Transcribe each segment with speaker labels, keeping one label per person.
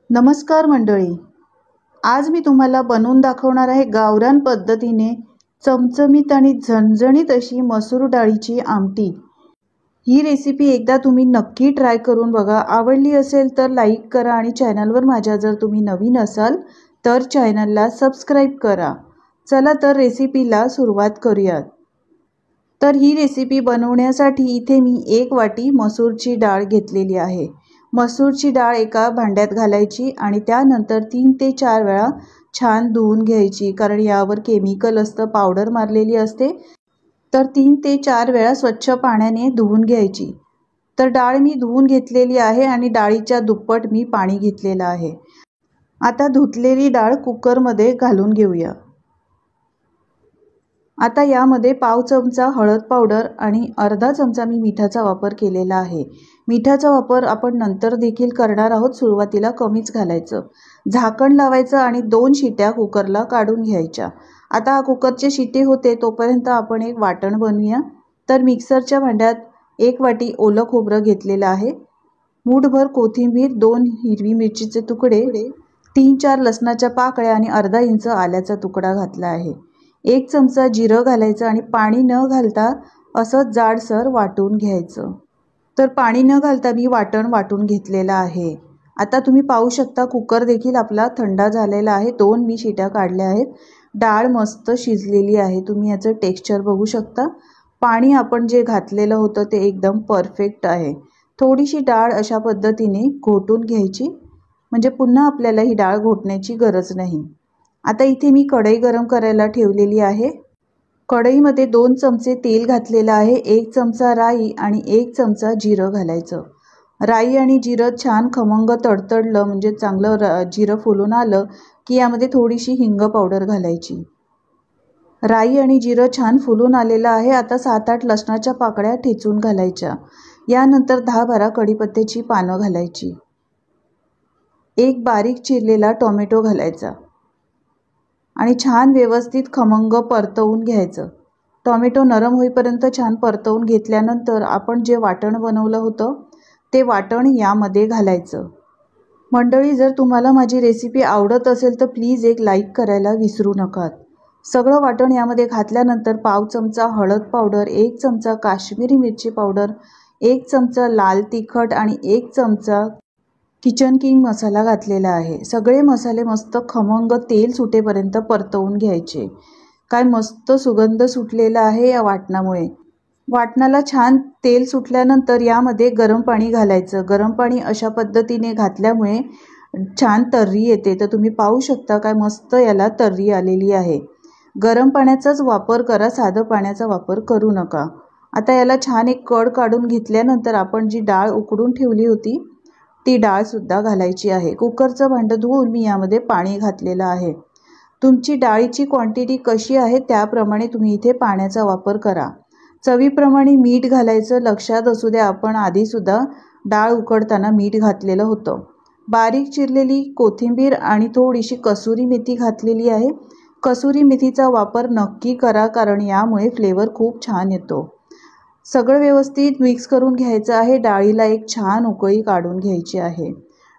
Speaker 1: नमस्कार मंडळी, आज मी तुम्हाला बनवून दाखवणार आहे गावरान पद्धतीने चमचमीत आणि झणझणीत अशी मसूर डाळीची आमटी। ही रेसिपी एकदा तुम्ही नक्की ट्राय करून बघा। आवडली असेल तर लाईक करा आणि चॅनलवर माझ्या जर तुम्ही नवीन असाल तर चॅनलला सबस्क्राईब करा। चला तर रेसिपीला सुरुवात करूयात। तर ही रेसिपी बनवण्यासाठी इथे मी 1 वाटी मसूरची डाळ घेतलेली आहे। मसूरची डाळ एका भांड्यात घालायची आणि त्यानंतर 3 ते 4 वेळा छान धुवून घ्यायची, कारण यावर केमिकल असतं, पावडर मारलेली असते। तर 3 ते 4 वेळा स्वच्छ पाण्याने धुवून घ्यायची। तर डाळ मी धुवून घेतलेली आहे आणि डाळीच्या दुप्पट मी पाणी घेतलेलं आहे। आता धुतलेली डाळ कुकरमध्ये घालून घेऊया। आता यामध्ये पाव चमचा हळद पावडर आणि अर्धा चमचा मी मिठाचा वापर केलेला आहे। मिठाचा वापर आपण नंतर देखील करणार आहोत, सुरुवातीला कमीच घालायचं। झाकण लावायचं आणि 2 शिट्या कुकरला काढून घ्यायच्या। आता हा कुकरचे शिट्टे होते तोपर्यंत आपण एक वाटण बनवूया। तर मिक्सरच्या भांड्यात 1 वाटी ओलं खोबरं घेतलेलं आहे, मूठभर कोथिंबीर, 2 हिरवी मिरचीचे तुकडे, 3-4 लसणाच्या पाकळ्या आणि अर्धा इंच आल्याचा तुकडा घातला आहे। 1 चमचा जिरं घालायचं आणि पाणी न घालता असं जाडसर वाटून घ्यायचं। तर पाणी न घालता मी वाटण वाटून घेतलेलं आहे। आता तुम्ही पाहू शकता कुकर देखील आपला थंड झालेला आहे। 2 मी शिट्या काढल्या आहेत। डाळ मस्त शिजलेली आहे, तुम्ही याचं टेक्स्चर बघू शकता। पाणी आपण जे घातलेलं होतं ते एकदम परफेक्ट आहे। थोडीशी डाळ अशा पद्धतीने घोटून घ्यायची, म्हणजे पुन्हा आपल्याला ही डाळ घोटण्याची गरज नाही। आता इथे मी कढई गरम करायला ठेवलेली आहे। कढईमध्ये 2 चमचे तेल घातलेलं आहे, 1 चमचा राई आणि 1 चमचा जिरं घालायचं। राई आणि जिरं छान खमंग तडतडलं, म्हणजे चांगलं जिरं फुलून आलं की यामध्ये थोडीशी हिंग पावडर घालायची। राई आणि जिरं छान फुलून आलेलं आहे। आता 7-8 लसणाच्या पाकळ्या ठेचून घालायच्या। यानंतर 10-12 कढीपत्त्याची पानं घालायची। एक बारीक चिरलेला टोमॅटो घालायचा आणि छान व्यवस्थित खमंग परतवून घ्यायचं। टोमॅटो नरम होईपर्यंत छान परतवून घेतल्यानंतर आपण जे वाटण बनवलं होतं ते वाटण यामध्ये घालायचं। मंडळी, जर तुम्हाला माझी रेसिपी आवडत असेल तर प्लीज एक लाईक करायला विसरू नका। सगळं वाटण यामध्ये घातल्यानंतर पाव चमचा हळद पावडर, 1 चमचा काश्मीरी मिरची पावडर, 1 चमचा लाल तिखट आणि 1 चमचा किचन किंग मसाला घातलेला आहे। सगळे मसाले मस्त खमंग तेल सुटेपर्यंत परतवून घ्यायचे। काय मस्त सुगंध सुटलेला आहे या वाटणामुळे। वाटणाला छान तेल सुटल्यानंतर यामध्ये गरम पाणी घालायचं। गरम पाणी अशा पद्धतीने घातल्यामुळे छान तर्री येते। तर तुम्ही पाहू शकता काय मस्त याला तर्री आलेली आहे। गरम पाण्याचाच वापर करा, साधं पाण्याचा वापर करू नका। आता याला छान एक कड काढून घेतल्यानंतर आपण जी डाळ उकडून ठेवली होती ती डाळ सुद्धा घालायची आहे। कुकरचं भांडं धुवून मी यामध्ये पाणी घातलेलं आहे। तुमची डाळीची क्वांटिटी कशी आहे त्याप्रमाणे तुम्ही इथे पाण्याचा वापर करा। चवीप्रमाणे मीठ घालायचं, लक्षात असू द्या आपण आधीसुद्धा डाळ उकडताना मीठ घातलेलं होतं। बारीक चिरलेली कोथिंबीर आणि थोडीशी कसुरी मेथी घातलेली आहे। कसुरी मेथीचा वापर नक्की करा, कारण यामुळे फ्लेवर खूप छान येतो। सगळं व्यवस्थित मिक्स करून घ्यायचं आहे। डाळीला एक छान उकळी काढून घ्यायची आहे।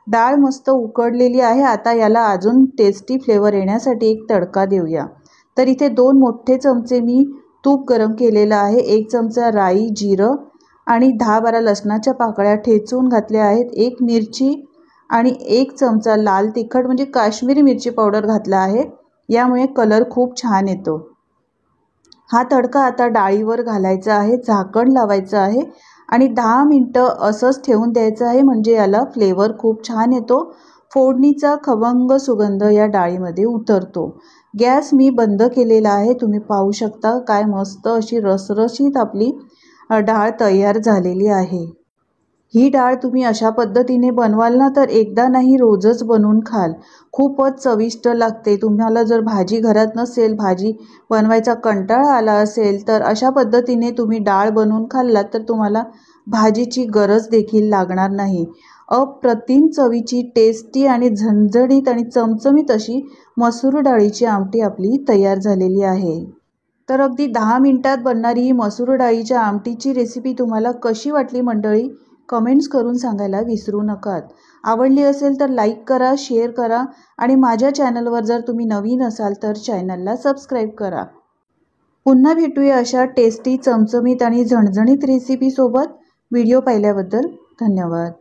Speaker 1: डाळ मस्त उकडलेली आहे। आता याला अजून टेस्टी फ्लेवर येण्यासाठी एक तडका देऊया। तर इथे 2 मोठे चमचे मी तूप गरम केलेलं आहे, 1 चमचा राई जिरं आणि 10-12 लसणाच्या पाकळ्या ठेचून घातल्या आहेत, 1 मिरची आणि 1 चमचा लाल तिखट म्हणजे काश्मीरी मिरची पावडर घातला आहे। यामुळे कलर खूप छान येतो। हा तडका आता डाळीवर घालायचा आहे, झाकण लावायचं आहे आणि 10 मिनिटं असंच ठेवून द्यायचं आहे, म्हणजे याला फ्लेवर खूप छान येतो। फोडणीचा खमंग सुगंध या डाळीमध्ये उतरतो। गॅस मी बंद केलेला आहे, तुम्ही पाहू शकता काय मस्त अशी रसरशीत आपली डाळ तयार झालेली आहे। ही डाळ तुम्ही अशा पद्धतीने बनवाल ना तर एकदा नाही रोजच बनवून खाल, खूपच चविष्ट लागते। तुम्हाला जर भाजी घरात नसेल, भाजी बनवायचा कंटाळा आला असेल तर अशा पद्धतीने तुम्ही डाळ बनवून खाल्लात तर तुम्हाला भाजीची गरज देखील लागणार नाही। अप्रतिम चवीची, टेस्टी आणि झणझणीत आणि चमचमीत अशी मसूर डाळीची आमटी आपली तयार झालेली आहे। तर अगदी 10 मिनिटात बनणारी ही मसूर डाळीच्या आमटीची रेसिपी तुम्हाला कशी वाटली मंडळी, कमेंट्स करून सांगायला विसरू नका। आवडली असेल तर लाईक करा, शेअर करा आणि माझ्या चॅनलवर जर तुम्ही नवीन असाल तर चॅनलला सबस्क्राईब करा. पुन्हा भेटूया अशा टेस्टी, चमचमीत आणि झणझणीत रेसिपीसोबत. व्हिडिओ पाहिल्याबद्दल धन्यवाद.